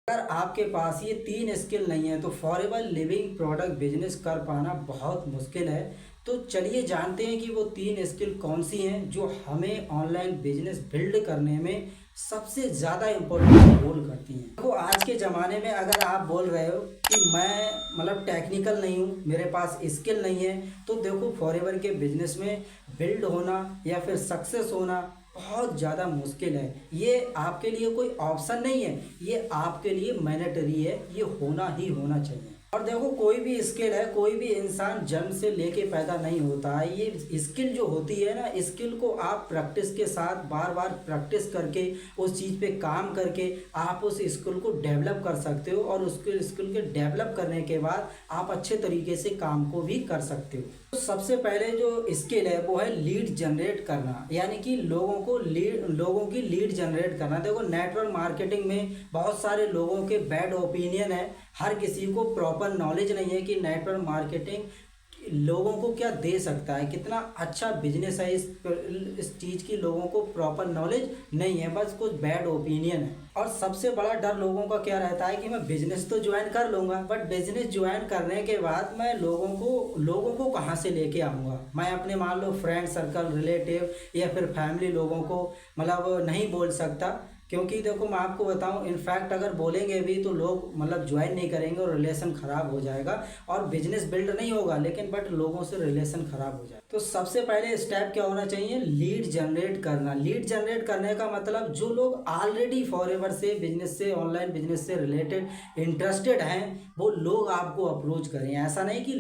अगर आपके पास ये 3 स्किल नहीं है तो फॉरेवर लिविंग प्रोडक्ट बिजनेस कर पाना बहुत मुश्किल है। तो चलिए जानते हैं कि वो 3 स्किल कौन सी हैं जो हमें ऑनलाइन बिजनेस बिल्ड करने में सबसे ज़्यादा इम्पोर्टेंट रोल करती हैं। देखो आज के ज़माने में अगर आप बोल रहे हो कि मैं टेक्निकल नहीं हूँ, मेरे पास स्किल नहीं है, तो देखो फॉरेवर के बिजनेस में बिल्ड होना या फिर सक्सेस होना बहुत ज़्यादा मुश्किल है। ये आपके लिए कोई ऑप्शन नहीं है, ये आपके लिए मैंडेटरी है, ये होना ही होना चाहिए। और देखो कोई भी स्किल है, कोई भी इंसान जन्म से लेके पैदा नहीं होता है। ये स्किल जो होती है ना, स्किल को आप प्रैक्टिस के साथ बार बार प्रैक्टिस करके उस चीज़ पे काम करके आप उस स्किल को डेवलप कर सकते हो, और उसके स्किल के डेवलप करने के बाद आप अच्छे तरीके से काम को भी कर सकते हो। तो सबसे पहले जो स्किल है वो है लीड जनरेट करना, यानी कि लोगों की लीड जनरेट करना। देखो नेटवर्क मार्केटिंग में बहुत सारे लोगों के बैड ओपिनियन है, हर किसी को प्रॉपर नॉलेज नहीं है कि नेटवर्क मार्केटिंग लोगों को क्या दे सकता है, कितना अच्छा बिजनेस है। इस चीज़ की लोगों को प्रॉपर नॉलेज नहीं है, बस कुछ बैड ओपिनियन है। और सबसे बड़ा डर लोगों का क्या रहता है कि मैं बिजनेस तो ज्वाइन कर लूँगा, बट बिजनेस ज्वाइन करने के बाद मैं लोगों को कहाँ से लेके आऊँगा। मैं अपने मान लो फ्रेंड सर्कल, रिलेटिव या फिर फैमिली लोगों को नहीं बोल सकता, क्योंकि देखो मैं आपको बताऊं, इनफैक्ट अगर बोलेंगे भी तो लोग ज्वाइन नहीं करेंगे और रिलेशन ख़राब हो जाएगा और बिजनेस बिल्ड नहीं होगा, लेकिन बट लोगों से रिलेशन ख़राब हो जाएगा। तो सबसे पहले स्टेप क्या होना चाहिए, लीड जनरेट करना। लीड जनरेट करने का मतलब जो लोग ऑलरेडी फॉरएवर से बिजनेस से, ऑनलाइन बिजनेस से रिलेटेड इंटरेस्टेड हैं, वो लोग आपको अप्रोच करें। ऐसा नहीं कि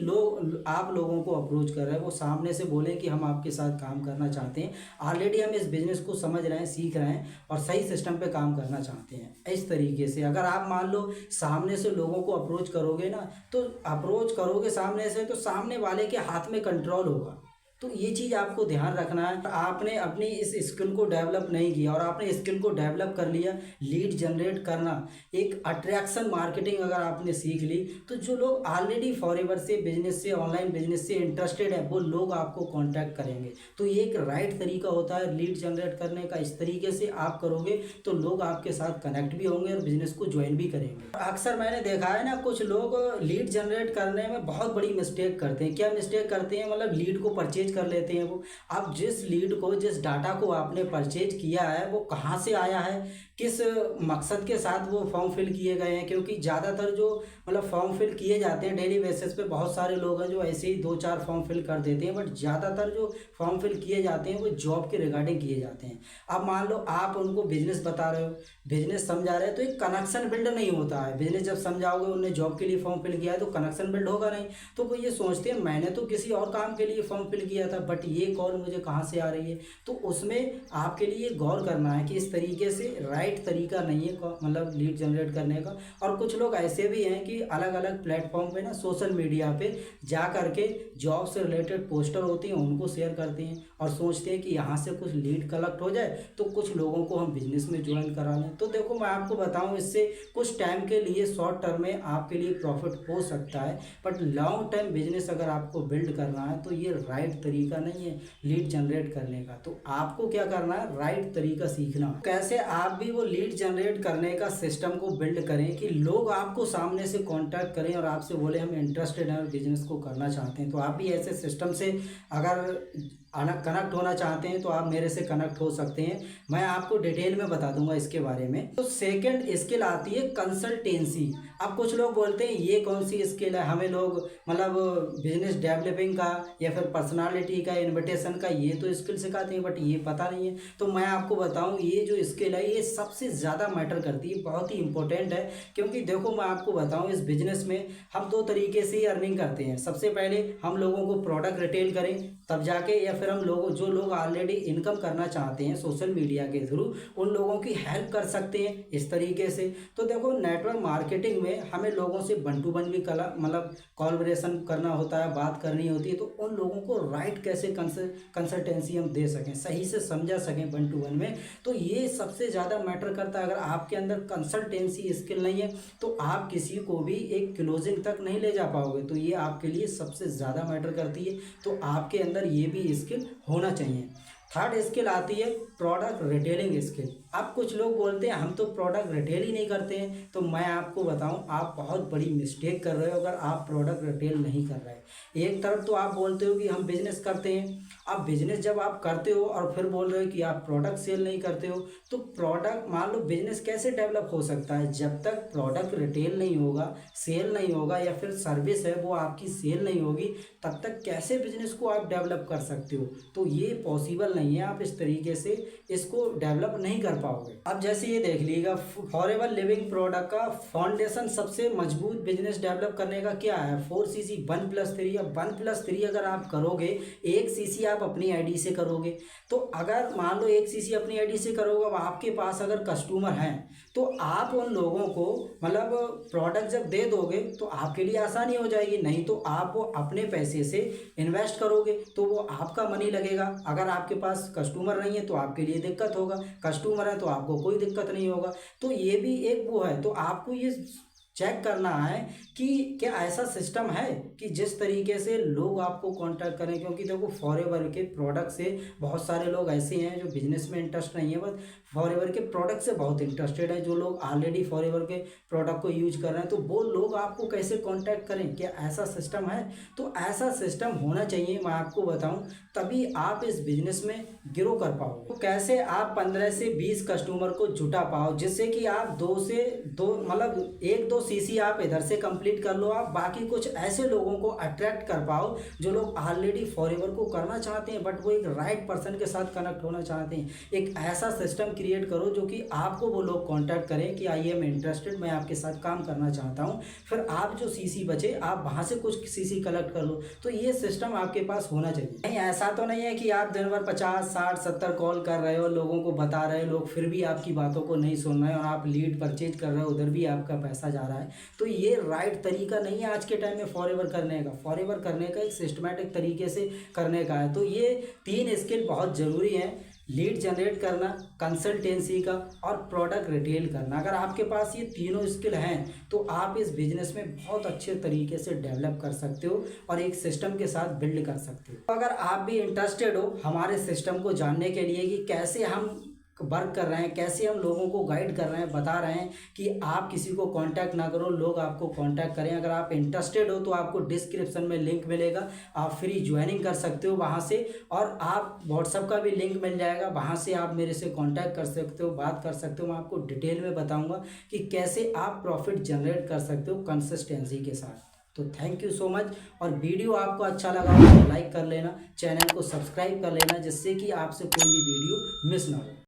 आप लोगों को अप्रोच कर रहे हैं, वो सामने से बोलें कि हम आपके साथ काम करना चाहते हैं, ऑलरेडी हम इस बिज़नेस को समझ रहे हैं, सीख रहे हैं और सही सिस्टम पे काम करना चाहते हैं। इस तरीके से अगर आप मान लो सामने से लोगों को अप्रोच करोगे ना, तो अप्रोच करोगे सामने से, तो सामने वाले के हाथ में कंट्रोल होगा। तो ये चीज़ आपको ध्यान रखना है। आपने अपनी इस स्किल को डेवलप नहीं किया और आपने स्किल को डेवलप कर लिया, लीड जनरेट करना, एक अट्रैक्शन मार्केटिंग अगर आपने सीख ली, तो जो लोग ऑलरेडी फॉरएवर से बिजनेस से, ऑनलाइन बिजनेस से इंटरेस्टेड है, वो लोग आपको कांटेक्ट करेंगे। तो ये एक राइट तरीका होता है लीड जनरेट करने का। इस तरीके से आप करोगे तो लोग आपके साथ कनेक्ट भी होंगे और बिजनेस को ज्वाइन भी करेंगे। अक्सर मैंने देखा है ना, कुछ लोग लीड जनरेट करने में बहुत बड़ी मिस्टेक करते हैं। क्या मिस्टेक करते हैं, लीड को परचेज कर लेते हैं वो। अब जिस लीड को, जिस डाटा को आपने परचेज किया है, वो कहाँ से आया है, किस मकसद के साथ वो फॉर्म फिल किए गए हैं। क्योंकि ज़्यादातर जो फॉर्म फिल किए जाते हैं डेली बेसिस पे, बहुत सारे लोग हैं जो ऐसे ही 2-4 फॉर्म फिल कर देते हैं, बट ज़्यादातर जो फॉर्म फिल किए जाते हैं वो जॉब के रिगार्डिंग किए जाते हैं। अब मान लो आप उनको बिजनेस बता रहे हो, बिजनेस समझा रहे हो, तो एक कनेक्शन बिल्ड नहीं होता है। बिजनेस जब समझाओगे, उन्होंने जॉब के लिए फॉर्म फिल किया है, तो कनेक्शन बिल्ड होगा नहीं। तो वो ये सोचते हैं मैंने तो किसी और काम के लिए फॉर्म फिल किया था, बट ये कॉल मुझे कहाँ से आ रही है। तो उसमें आपके लिए गौर करना है कि इस तरीके से राइट तरीका नहीं है लीड जनरेट करने का। और कुछ लोग ऐसे भी हैं कि अलग अलग प्लेटफॉर्म पे ना, सोशल मीडिया पे जा करके जॉब से रिलेटेड पोस्टर होती हैं, उनको शेयर करते हैं और सोचते हैं कि यहाँ से कुछ लीड कलेक्ट हो जाए तो कुछ लोगों को हम बिजनेस में ज्वाइन करा लें। तो देखो मैं आपको बताऊँ, इससे कुछ टाइम के लिए, शॉर्ट टर्म में आपके लिए प्रॉफिट हो सकता है, बट लॉन्ग टर्म बिजनेस अगर आपको बिल्ड करना है तो ये राइट तरीका नहीं है लीड जनरेट करने का। तो आपको क्या करना है, राइट तरीका सीखना, कैसे आप भी वो लीड जनरेट करने का सिस्टम को बिल्ड करें कि लोग आपको सामने से कांटेक्ट करें और आपसे बोले हम इंटरेस्टेड हैं और बिजनेस को करना चाहते हैं। तो आप भी ऐसे सिस्टम से अगर कनेक्ट होना चाहते हैं तो आप मेरे से कनेक्ट हो सकते हैं। मैं आपको डिटेल में बता दूंगा इसके बारे में। तो सेकंड स्किल आती है कंसल्टेंसी। अब कुछ लोग बोलते हैं ये कौन सी स्किल है, हमें लोग बिजनेस डेवलपिंग का या फिर पर्सनालिटी का, इन्विटेशन का, ये तो स्किल सिखाते हैं, बट ये पता नहीं है। तो मैं आपको बताऊं, ये जो स्किल है ये सबसे ज़्यादा मैटर करती है, बहुत ही इंपॉर्टेंट है। क्योंकि देखो मैं आपको बताऊं, इस बिजनेस में हम 2 तरीके से ही अर्निंग करते हैं। सबसे पहले हम लोगों को प्रोडक्ट रिटेल करें तब जाके, या फिर हम जो लोग ऑलरेडी इनकम करना चाहते हैं सोशल मीडिया के थ्रू, उन लोगों की हेल्प कर सकते हैं इस तरीके से। तो देखो नेटवर्क मार्केटिंग में हमें लोगों से वन टू वन भी कॉलबरेशन करना होता है, बात करनी होती है। तो उन लोगों को राइट कैसे कंसल्टेंसी हम दे सकें, सही से समझा सकें वन टू वन में, तो ये सबसे ज़्यादा मैटर करता है। अगर आपके अंदर कंसल्टेंसी स्किल नहीं है तो आप किसी को भी एक क्लोजिंग तक नहीं ले जा पाओगे। तो ये आपके लिए सबसे ज़्यादा मैटर करती है। तो आपके अंदर ये भी स्किल होना चाहिए। थर्ड स्किल आती है प्रोडक्ट रिटेलिंग स्किल। अब कुछ लोग बोलते हैं हम तो प्रोडक्ट रिटेल ही नहीं करते हैं, तो मैं आपको बताऊं आप बहुत बड़ी मिस्टेक कर रहे हो अगर आप प्रोडक्ट रिटेल नहीं कर रहे। एक तरफ तो आप बोलते हो कि हम बिजनेस करते हैं, अब बिजनेस जब आप करते हो और फिर बोल रहे हो कि आप प्रोडक्ट सेल नहीं करते हो, तो प्रोडक्ट मान लो बिजनेस कैसे डेवलप हो सकता है जब तक प्रोडक्ट रिटेल नहीं होगा, सेल नहीं होगा, या फिर सर्विस है वो आपकी सेल नहीं होगी, तब तक कैसे बिजनेस को आप डेवलप कर सकते हो। तो ये पॉसिबल नहीं है, आप इस तरीके से इसको डेवलप नहीं कर पाओगे। अब जैसे ये देख लीजिएगा, फॉरएवर लिविंग प्रोडक्ट का फाउंडेशन सबसे मजबूत बिजनेस डेवलप करने का क्या है, 4cc 1+3 या 1+3 अगर आप करोगे, 1cc आप अपनी आईडी से करोगे, तो अगर मान लो 1cc अपनी आईडी से करोगे, अब आपके पास अगर कस्टमर हैं तो आप उन लोगों को मतलब प्रोडक्ट जब दे दोगे तो आपके लिए आसानी हो जाएगी। नहीं तो आप वो अपने पैसे से इन्वेस्ट करोगे तो वो आपका मनी लगेगा। अगर आपके पास कस्टमर नहीं है तो आपके लिए दिक्कत होगा, कस्टमर है तो आपको कोई दिक्कत नहीं होगा। तो ये भी एक वो है, तो आपको ये चेक करना है कि क्या ऐसा सिस्टम है कि जिस तरीके से लोग आपको कांटेक्ट करें। क्योंकि देखो फॉरएवर के प्रोडक्ट से बहुत सारे लोग ऐसे हैं जो बिजनेस में इंटरेस्ट नहीं है, बस फॉरएवर के प्रोडक्ट से बहुत इंटरेस्टेड है। जो लोग ऑलरेडी फॉरएवर के प्रोडक्ट को यूज कर रहे हैं, तो वो लोग आपको कैसे कांटेक्ट करें, क्या ऐसा सिस्टम है? तो ऐसा सिस्टम होना चाहिए, मैं आपको बताऊं, तभी आप इस बिजनेस में ग्रो कर पाओगे। तो कैसे आप 15 से 20 कस्टमर को जुटा पाओ, जिससे कि आप 2 से 2 मतलब 1-2 सीसी आप इधर से कंप्लीट कर लो, आप बाकी कुछ ऐसे लोगों को अट्रैक्ट कर पाओ जो लोग ऑलरेडी फॉरएवर को करना चाहते हैं, बट वो एक राइट पर्सन के साथ कनेक्ट होना चाहते हैं। एक ऐसा सिस्टम क्रिएट करो जो कि आपको वो लोग कांटेक्ट करें कि आई एम इंटरेस्टेड, मैं आपके साथ काम करना चाहता हूं। फिर आप जो सीसी बचे आप वहां से कुछ सीसी कलेक्ट कर लो। तो ये सिस्टम आपके पास होना चाहिए। नहीं, ऐसा तो नहीं है कि आप दिन भर 50 60 70 कॉल कर रहे हो, लोगों को बता रहे हो, लोग फिर भी आपकी बातों को नहीं सुन रहे हैं और आप लीड परचेज कर रहे हो, उधर भी आपका पैसा जा रहा है। तो ये राइट तरीका नहीं है आज के टाइम में फॉरएवर करने का। फॉरएवर करने का एक सिस्टमैटिक तरीके से करने का है। तो ये 3 स्किल बहुत ज़रूरी हैं, लीड जनरेट करना, कंसल्टेंसी का और प्रोडक्ट रिटेल करना। अगर आपके पास ये तीनों स्किल हैं तो आप इस बिजनेस में बहुत अच्छे तरीके से डेवलप कर सकते हो और एक सिस्टम के साथ बिल्ड कर सकते हो। तो अगर आप भी इंटरेस्टेड हो हमारे सिस्टम को जानने के लिए कि कैसे हम वर्क कर रहे हैं, कैसे हम लोगों को गाइड कर रहे हैं, बता रहे हैं कि आप किसी को कांटेक्ट ना करो, लोग आपको कांटेक्ट करें। अगर आप इंटरेस्टेड हो तो आपको डिस्क्रिप्शन में लिंक मिलेगा, आप फ्री ज्वाइनिंग कर सकते हो वहां से, और आप व्हाट्सएप का भी लिंक मिल जाएगा, वहां से आप मेरे से कांटेक्ट कर सकते हो, बात कर सकते हो। मैं आपको डिटेल में बताऊंगा कि कैसे आप प्रॉफिट जनरेट कर सकते हो कंसिस्टेंसी के साथ। तो थैंक यू सो मच। और वीडियो आपको अच्छा लगा हो तो लाइक कर लेना, चैनल को सब्सक्राइब कर लेना, जिससे कि आपसे कोई भी वीडियो मिस ना हो।